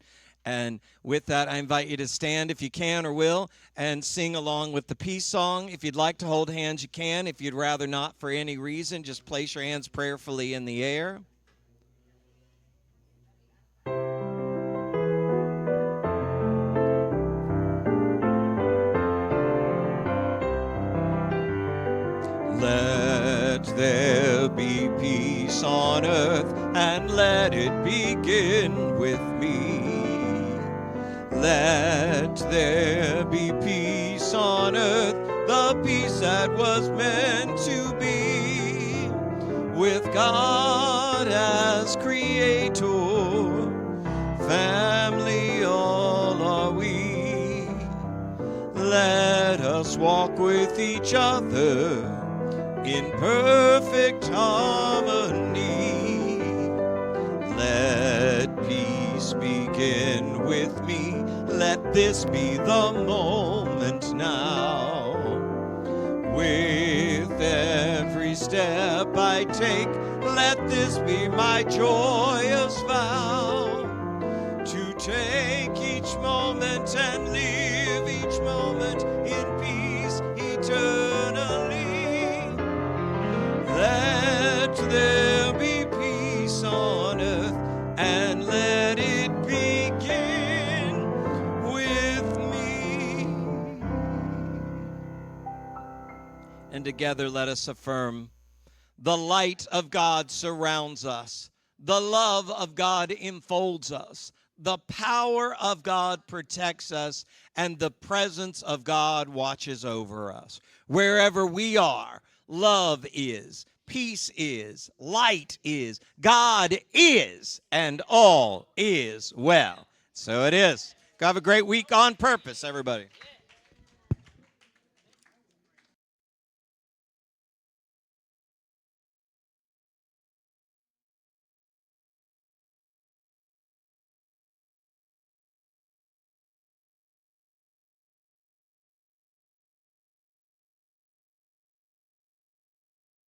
And with that, I invite you to stand if you can or will and sing along with the peace song. If you'd like to hold hands, you can. If you'd rather not for any reason, just place your hands prayerfully in the air. Let there be peace on earth, and let it begin with me. Let there be peace on earth, the peace that was meant to be. With God as creator, family all are we. Let us walk with each other in perfect harmony. Let peace begin with me. Let this be the moment now. With every step I take, let this be my joyous vow. To take each moment and live each moment in peace eternally. Let there be peace on earth, and let it begin with me. And together let us affirm, the light of God surrounds us. The love of God enfolds us. The power of God protects us, and the presence of God watches over us. Wherever we are, love is, peace is, light is, God is, and all is well. So it is. Go have a great week on purpose, everybody.